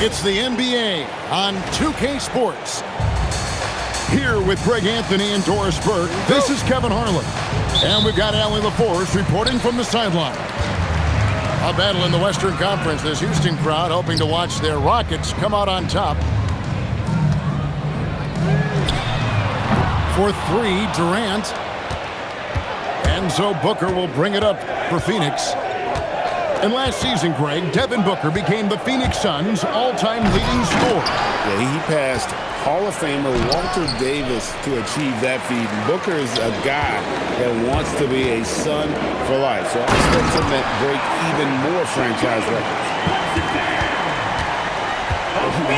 It's the NBA on 2K Sports. Here with Greg Anthony and Doris Burke, this is Kevin Harlan. And we've got Allie LaForce reporting from the sideline. A battle in the Western Conference. This Houston crowd hoping to watch their Rockets come out on top. For three, Durant. And so Booker will bring it up for Phoenix. And last season, Greg, Devin Booker became the Phoenix Suns' all-time leading scorer. Yeah, he passed Hall of Famer Walter Davis to achieve that feat. And Booker is a guy that wants to be a Sun for life. So I expect him to break even more franchise records.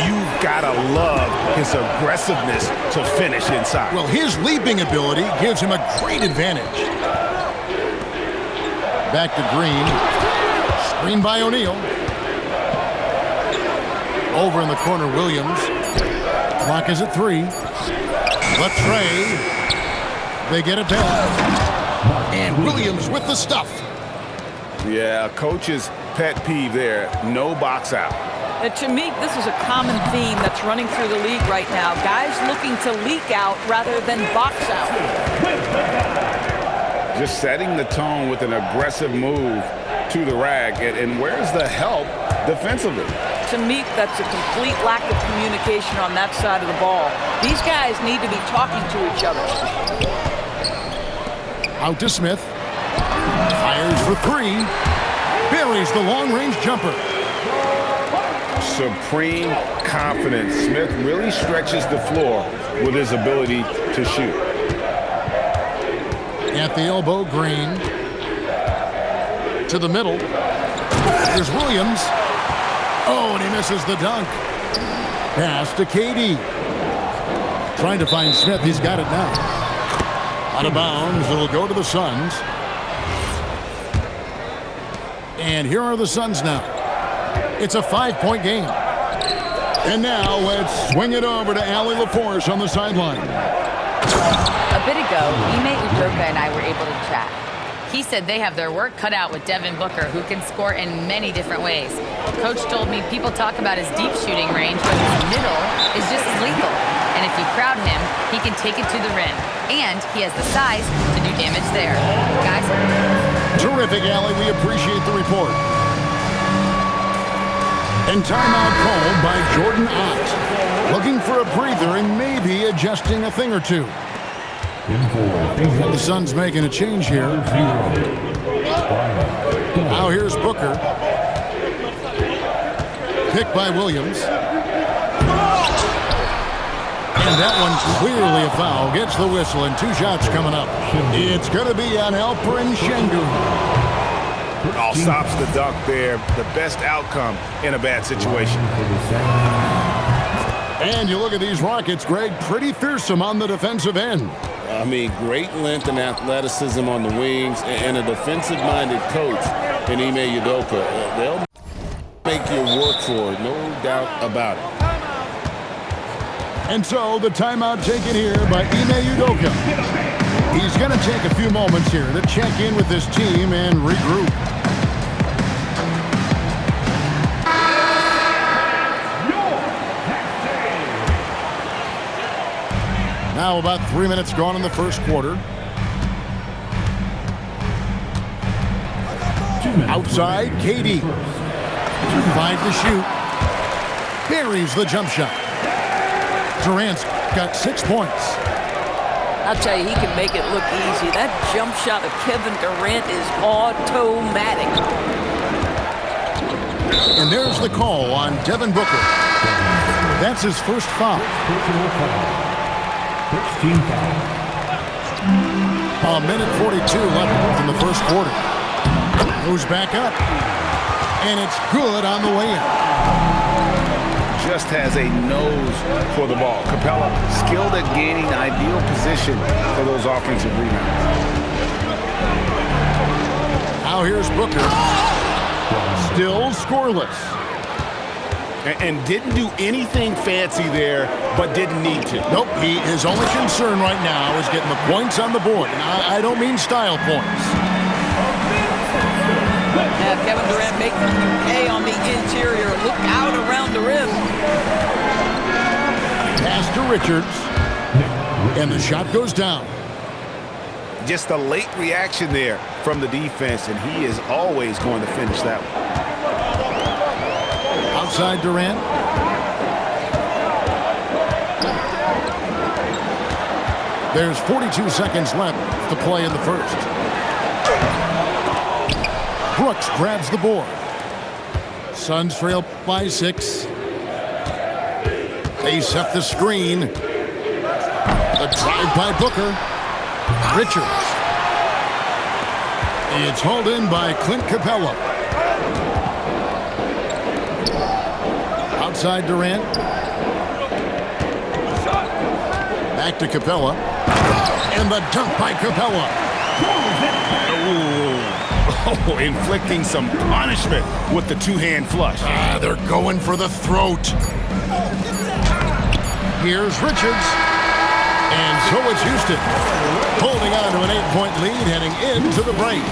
You've got to love his aggressiveness to finish inside. Well, his leaping ability gives him a great advantage. Back to Green. Screen by O'Neal. Over in the corner, Williams. Clock is at 3. Latrey. They get it back. And Williams with the stuff. Yeah, coach's pet peeve there. No box out. To me, this is a common theme that's running through the league right now. Guys looking to leak out rather than box out. Just setting the tone with an aggressive move to the rag. And where's the help defensively? To me, that's a complete lack of communication on that side of the ball. These guys need to be talking to each other. Out to Smith. Fires for 3. Buries the long-range jumper. Supreme confidence. Smith really stretches the floor with his ability to shoot. At the elbow, Green. To the middle. There's Williams. Oh, and he misses the dunk. Pass to KD. Trying to find Smith. He's got it now. Out of bounds. It'll go to the Suns. And here are the Suns now. It's a 5-point game. And now let's swing it over to Allie LaForce on the sideline. A bit ago, Ime Udoka and I were able to chat. He said they have their work cut out with Devin Booker, who can score in many different ways. Coach told me people talk about his deep shooting range, but his middle is just as lethal. And if you crowd him, he can take it to the rim. And he has the size to do damage there. Guys? Terrific, Allie. We appreciate the report. And timeout called by Jordan Ott. Looking for a breather and maybe adjusting a thing or two. The Suns making a change here. Now here's Booker. Picked by Williams. And that one clearly a foul. Gets the whistle and 2 shots coming up. It's going to be on Alperen Sengun. All stops the dunk there. The best outcome in a bad situation. And you look at these Rockets, Greg, pretty fearsome on the defensive end. I mean, great length and athleticism on the wings, and a defensive-minded coach in Ime Udoka. They'll make you work for it, no doubt about it. And so the timeout taken here by Ime Udoka. He's going to take a few moments here to check in with his team and regroup. Now about 3 minutes gone in the first quarter. Outside, KD. 5 to shoot. Buries the jump shot. Durant's got 6 points. I'll tell you, he can make it look easy. That jump shot of Kevin Durant is automatic. And there's the call on Devin Booker. That's his first foul. A minute 42 left in the first quarter. Moves back up. And it's good on the way in. Just has a nose for the ball. Capella skilled at gaining ideal position for those offensive rebounds. Now here's Booker. Still scoreless. And didn't do anything fancy there, but didn't need to. Nope, his only concern right now is getting the points on the board. And I don't mean style points. Now Kevin Durant making you pay on the interior. Look out around the rim. Pass to Richards. And the shot goes down. Just a late reaction there from the defense, and he is always going to finish that one. Outside Durant. There's 42 seconds left to play in the first. Brooks grabs the board. Suns trail by 6. They set the screen. The drive by Booker. Richards. It's hauled in by Clint Capella. Outside Durant. Back to Capella. And the dunk by Capella. Oh, inflicting some punishment with the two-hand flush. They're going for the throat. Here's Richards. And so it's Houston, holding on to an 8-point lead, heading into the break.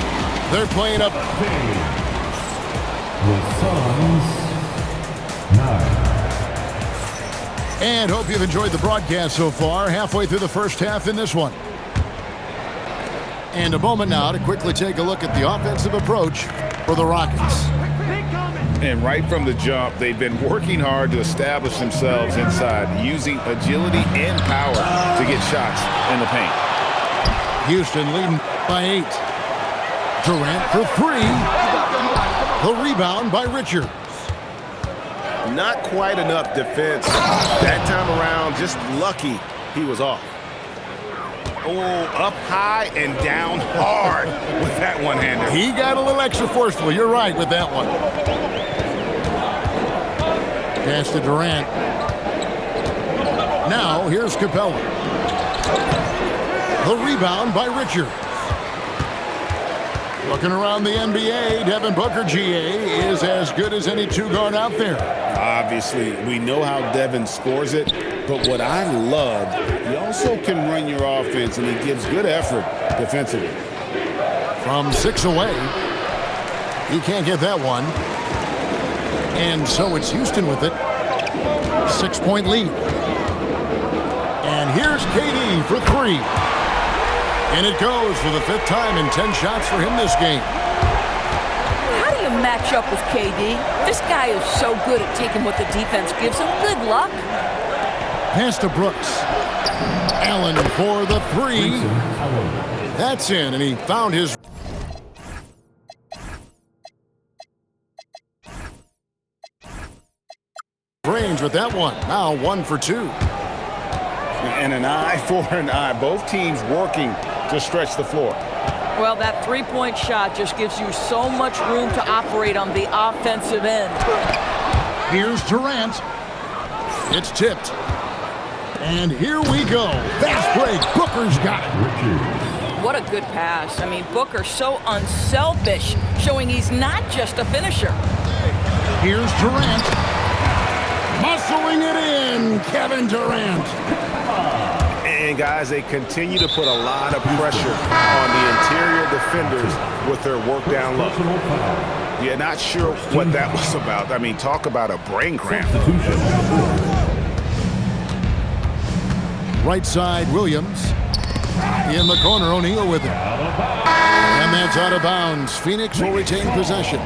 They're playing up. The Suns, 9. And hope you've enjoyed the broadcast so far. Halfway through the first half in this one. And a moment now to quickly take a look at the offensive approach for the Rockets. And right from the jump, they've been working hard to establish themselves inside, using agility and power to get shots in the paint. Houston leading by 8. Durant for 3. The rebound by Richards. Not quite enough defense. That time around, just lucky he was off. Oh, up high and down hard with that one-hander. He got a little extra forceful. You're right with that one. Pass to Durant. Now, here's Capella. The rebound by Richards. Looking around the NBA, Devin Booker, GA, is as good as any two-guard out there. Obviously, we know how Devin scores it, but what I love, he also can run your offense, and he gives good effort defensively. From 6 away, he can't get that one. And so it's Houston with it. 6-point lead. And here's KD for 3. And it goes for the 5th time in 10 shots for him this game. How do you match up with KD? This guy is so good at taking what the defense gives him. Good luck. Pass to Brooks. Allen for the 3. That's in, and he found his range with that one. Now 1 for 2. And an eye for an eye. Both teams working to stretch the floor. Well, that three-point shot just gives you so much room to operate on the offensive end. Here's Durant. It's tipped. And here we go. Fast break. Booker's got it. What a good pass. I mean, Booker so unselfish, showing he's not just a finisher. Here's Durant. Muscling it in, Kevin Durant. And guys, they continue to put a lot of pressure on the interior defenders with their work down low. Yeah, not sure what that was about. I mean, talk about a brain cramp. Right side, Williams. In the corner, O'Neal with it. And that's out of bounds. Phoenix will retain possession.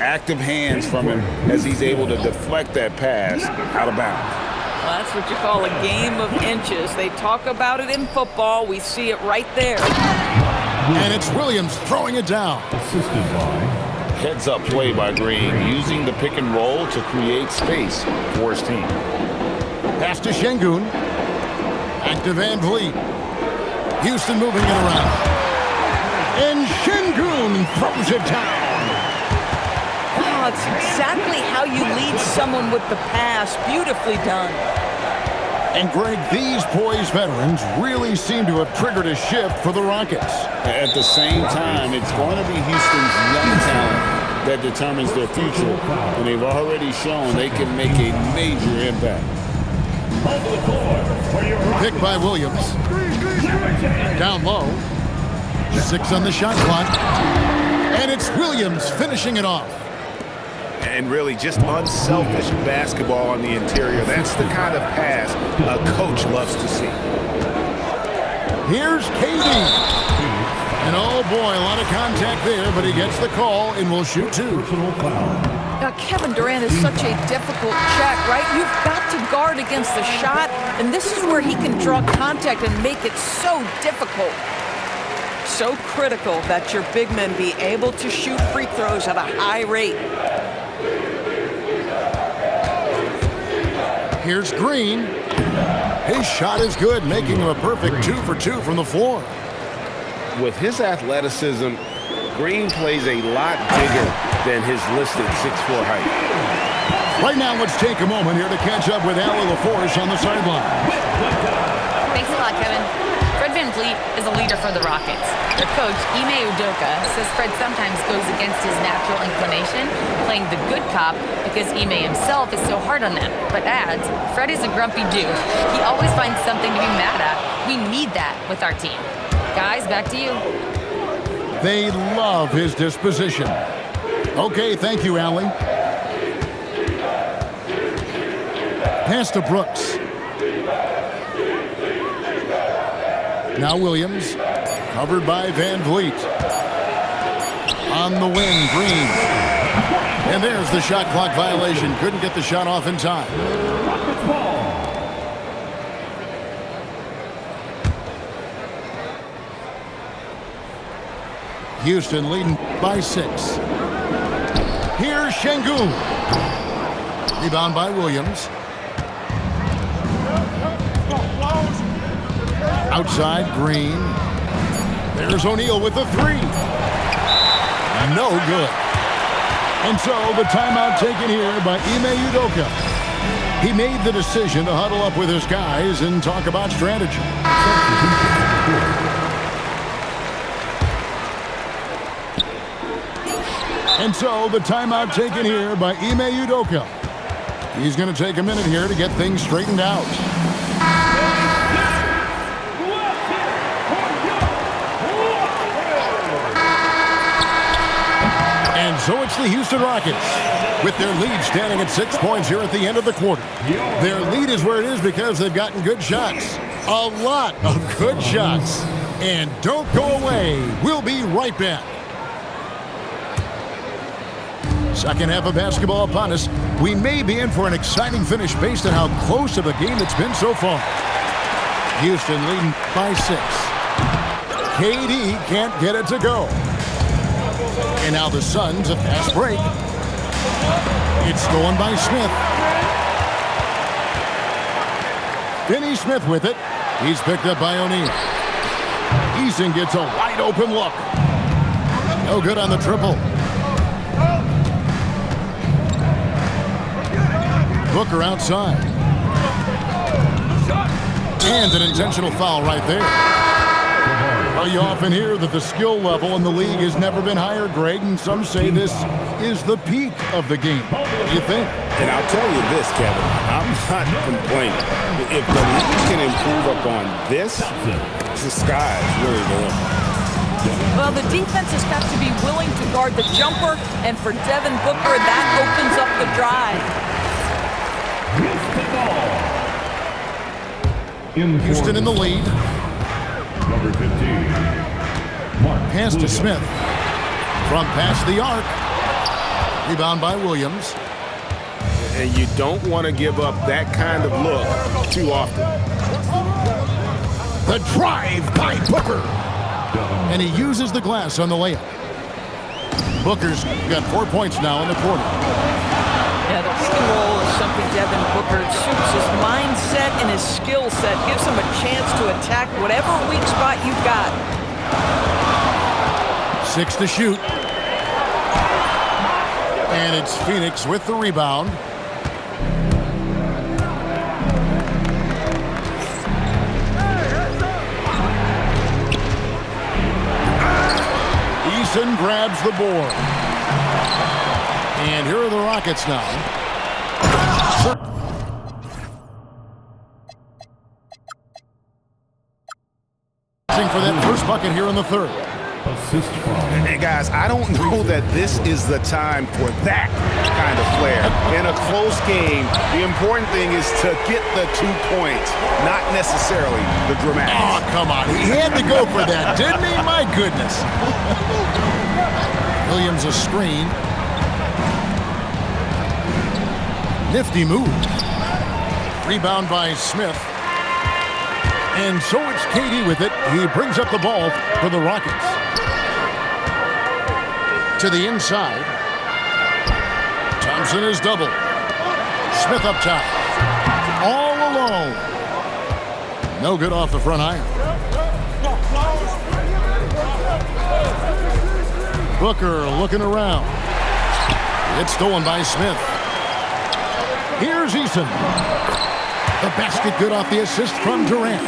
Active hands from him as he's able to deflect that pass out of bounds. Well, that's what you call a game of inches. They talk about it in football. We see it right there. And it's Williams throwing it down. Heads up play by Green, using the pick and roll to create space for his team. Pass to Şengün. Back to Van Vliet. Houston moving it around. And Şengün throws it down. Oh, it's exactly how you lead someone with the pass. Beautifully done. And Greg, these poised veterans really seem to have triggered a shift for the Rockets. At the same time, it's going to be Houston's young talent that determines their future, and they've already shown they can make a major impact. Pick by Williams. Down low. 6 on the shot clock. And it's Williams finishing it off. and really just unselfish basketball on the interior. That's the kind of pass a coach loves to see. Here's KD. And oh boy, a lot of contact there, but he gets the call and will shoot two. Now, Kevin Durant is such a difficult check, right? You've got to guard against the shot, and this is where he can draw contact and make it so difficult. So critical that your big men be able to shoot free throws at a high rate. Here's Green. His shot is good, making him a perfect 2 for 2 from the floor. With his athleticism, Green plays a lot bigger than his listed 6'4" height. Right now, let's take a moment here to catch up with Allie LaForce on the sideline. Thanks a lot, Kevin. Fred VanVleet is a leader for the Rockets. Their coach, Ime Udoka, says Fred sometimes goes against his natural inclination, playing the good cop because Ime himself is so hard on them, but adds, Fred is a grumpy dude. He always finds something to be mad at. We need that with our team. Guys, back to you. They love his disposition. Okay, thank you, Allie. Pass to Brooks. Now Williams, covered by VanVleet. On the wing, Green. And there's the shot clock violation. Couldn't get the shot off in time. Houston leading by 6. Here's Şengün. Rebound by Williams. Outside, Green. There's O'Neal with the 3. No good. And so the timeout taken here by Ime Udoka. He made the decision to huddle up with his guys and talk about strategy. And so the timeout taken here by Ime Udoka. He's going to take a minute here to get things straightened out. And so it's the Houston Rockets with their lead standing at 6 points here at the end of the quarter. Their lead is where it is because they've gotten good shots. A lot of good shots. And don't go away. We'll be right back. Second half of basketball upon us. We may be in for an exciting finish based on how close of a game it's been so far. Houston leading by 6. KD can't get it to go. And now the Suns a fast break. It's going by Smith. Finney Smith with it. He's picked up by O'Neal. Eason gets a wide open look. No good on the triple. Booker outside. And an intentional foul right there. Well, you often hear that the skill level in the league has never been higher, Greg, and some say this is the peak of the game. What do you think? And I'll tell you this, Kevin, I'm not complaining. If the league can improve upon this, the sky's really the limit. Well, the defense has got to be willing to guard the jumper, and for Devin Booker, that opens up the drive. Houston in the lead. Number 15. Pass to Smith. From past the arc. Rebound by Williams. And you don't want to give up that kind of look too often. The drive by Booker. And he uses the glass on the layup. Booker's got 4 points now in the quarter. Yeah, the pick and roll is something Devin Booker suits his mindset and his skill set. Gives him a chance to attack whatever weak spot you've got. 6 to shoot. And it's Phoenix with the rebound. Eason grabs the board. And here are the Rockets now. For that first bucket here in the third. assist from And guys, I don't know that this is the time for that kind of flair. In a close game, the important thing is to get the 2 points, not necessarily the dramatics. Oh, come on. He had to go for that, didn't he? My goodness. Williams a screen. Nifty move. Rebound by Smith. And so it's KD with it. He brings up the ball for the Rockets. To the inside. Thompson is double. Smith up top. All alone. No good off the front iron. Booker looking around. It's stolen by Smith. Here's Eason. The basket good off the assist from Durant.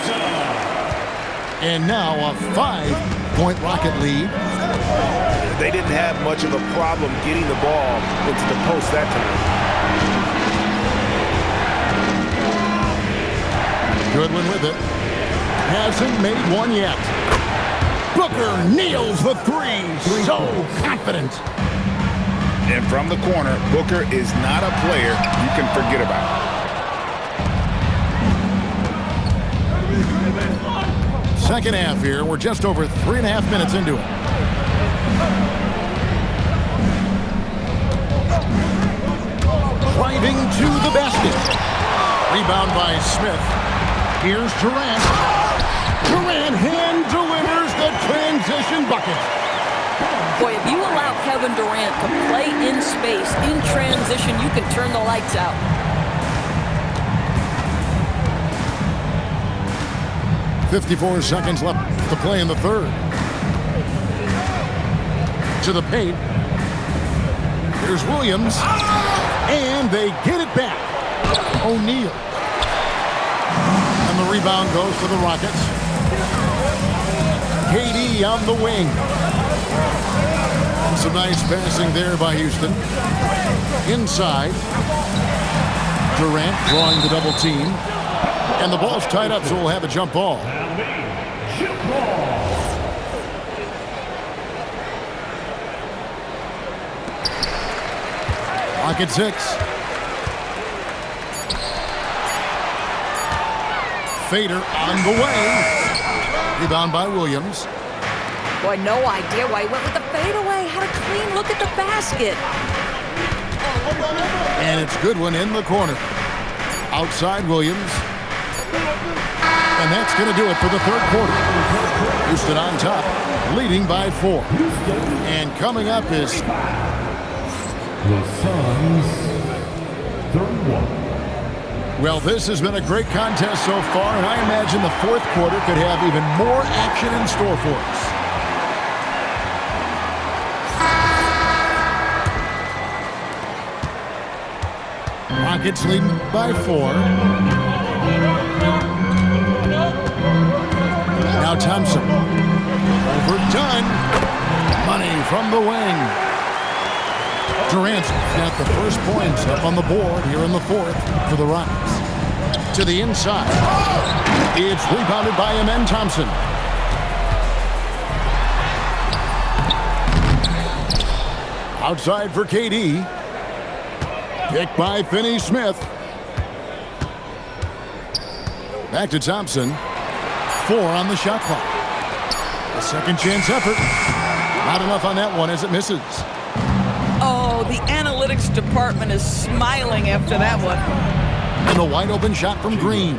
And now a 5-point Rocket lead. They didn't have much of a problem getting the ball into the post that time. Goodwin with it. Hasn't made one yet. Booker nails the three. So confident. And from the corner, Booker is not a player you can forget about. Second half here. We're just over 3.5 minutes into it. Driving to the basket. Rebound by Smith. Here's Durant. Durant hand delivers the transition bucket. Boy, if you allow Kevin Durant to play in space, in transition, you can turn the lights out. .54 seconds left to play in the third. To the paint. Here's Williams. And they get it back. O'Neal. And the rebound goes to the Rockets. KD on the wing. And some nice passing there by Houston. Inside. Durant drawing the double team. And the ball's tied up, so we'll have a jump ball. Rocket 6. Fader on the way. Rebound by Williams. Boy, no idea why he went with the fadeaway. Had a clean look at the basket. And it's Goodwin in the corner. Outside Williams. And that's going to do it for the third quarter. Houston on top, leading by 4. And coming up is the Suns 31. Well, this has been a great contest so far, and I imagine the fourth quarter could have even more action in store for us. Rockets leading by 4. Now Thompson. Overdone. Money from the wing. Durant got the first points up on the board here in the fourth for the Rockets. To the inside. It's rebounded by Amen Thompson. Outside for KD. Picked by Finney-Smith. Back to Thompson. 4 on the shot clock. A second chance effort. Not enough on that one as it misses. Oh, the analytics department is smiling after that one. And a wide open shot from Green.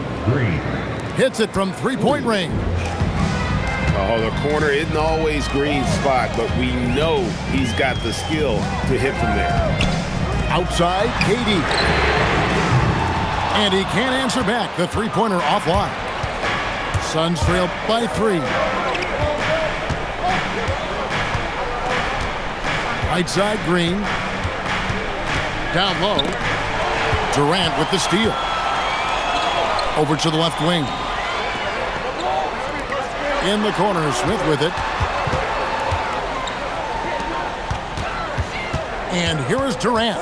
Hits it from 3-point range. Oh, the corner isn't always Green's spot, but we know he's got the skill to hit from there. Outside, KD. And he can't answer back. The three-pointer offline. Suns trail by 3. Right side, Green. Down low. Durant with the steal. Over to the left wing. In the corner, Smith with it. And here is Durant.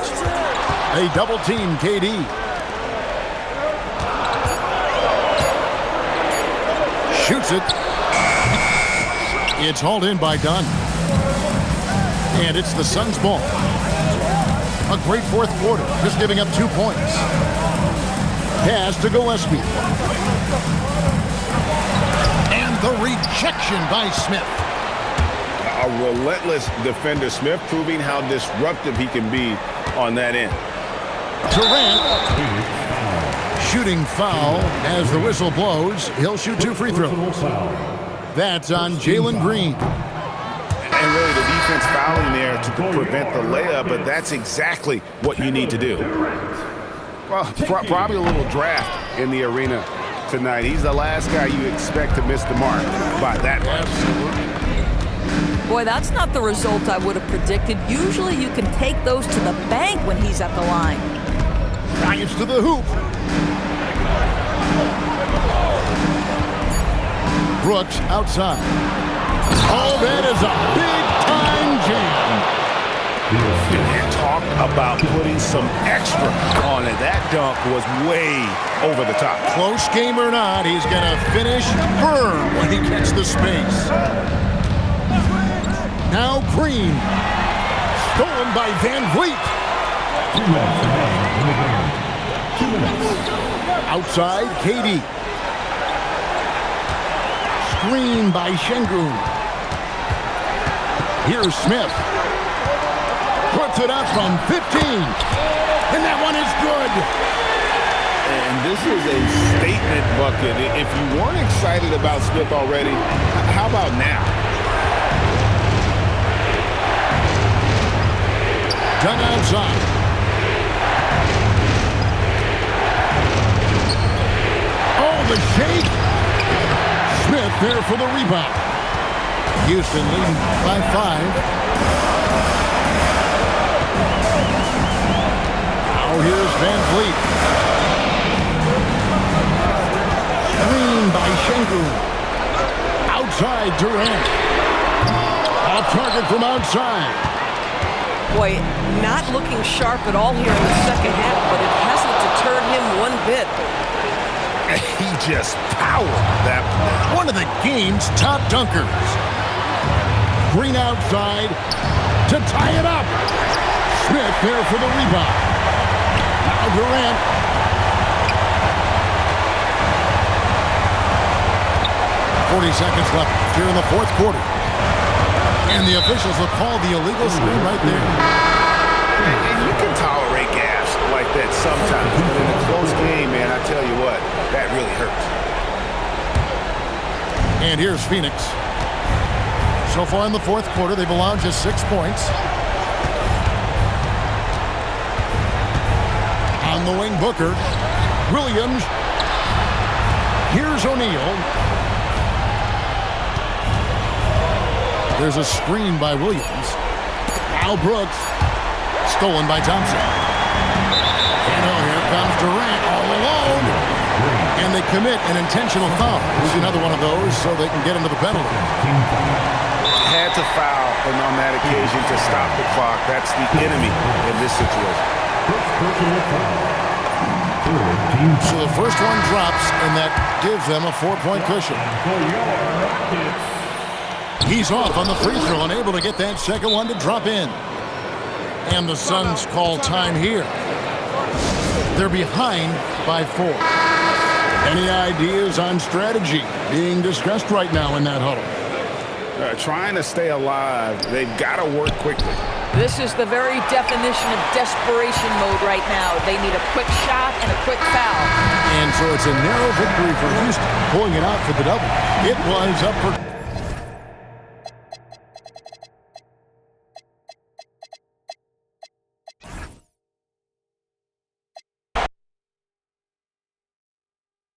They double team KD. Shoots it. It's hauled in by Dunn. And it's the Suns' ball. A great fourth quarter, just giving up 2 points. Pass to Gillespie. And the rejection by Smith. A relentless defender. Smith proving how disruptive he can be on that end. Durant. Shooting foul as the whistle blows. He'll shoot 2 free throws. That's on Jalen Green. And really the defense fouling there to prevent the layup, but that's exactly what you need to do. Well, probably a little draft in the arena tonight. He's the last guy you expect to miss the mark by that much. Boy, that's not the result I would have predicted. Usually you can take those to the bank when he's at the line. Drives to the hoop. Brooks outside. Oh, that is a big-time jam. And talk about putting some extra on it. That dunk was way over the top. Close game or not, he's going to finish firm when he gets the space. Now Green. Stolen by Van Vliet. 2 minutes. Outside, KD. Screen by Şengün. Here's Smith. Puts it up from 15. And that one is good. And this is a statement bucket. If you weren't excited about Smith already, how about now? Done outside. Oh, the shake. Smith there for the rebound. Houston leading by 5. Now here's Van Vliet. Screen by Şengün. Outside Durant. Off target from outside. Boy, not looking sharp at all here in the second half, but it hasn't deterred him one bit. He just powered that one of the game's top dunkers. Green outside to tie it up. Smith there for the rebound. Now Durant. .40 left here in the fourth quarter. And the officials will call the illegal screen right there. And you can tolerate gas like that sometimes. But in a close game, man, I tell you what, that really hurts. And here's Phoenix. So far in the fourth quarter, they've allowed just 6 points. On the wing, Booker. Williams. Here's O'Neal. There's a screen by Williams. Al Brooks. Stolen by Thompson. And oh, here comes Durant all alone. And they commit an intentional foul. Here's another one of those so they can get into the penalty. Had to foul on that occasion to stop the clock. That's the enemy in this situation. So the first one drops, and that gives them a 4-point cushion. He's off on the free throw, unable to get that second one to drop in. And the Suns call time here. They're behind by 4. Any ideas on strategy being discussed right now in that huddle? Trying to stay alive. They've got to work quickly. This is the very definition of desperation mode right now. They need a quick shot and a quick foul. And so it's a narrow victory for Houston, pulling it out for the double. It was up for...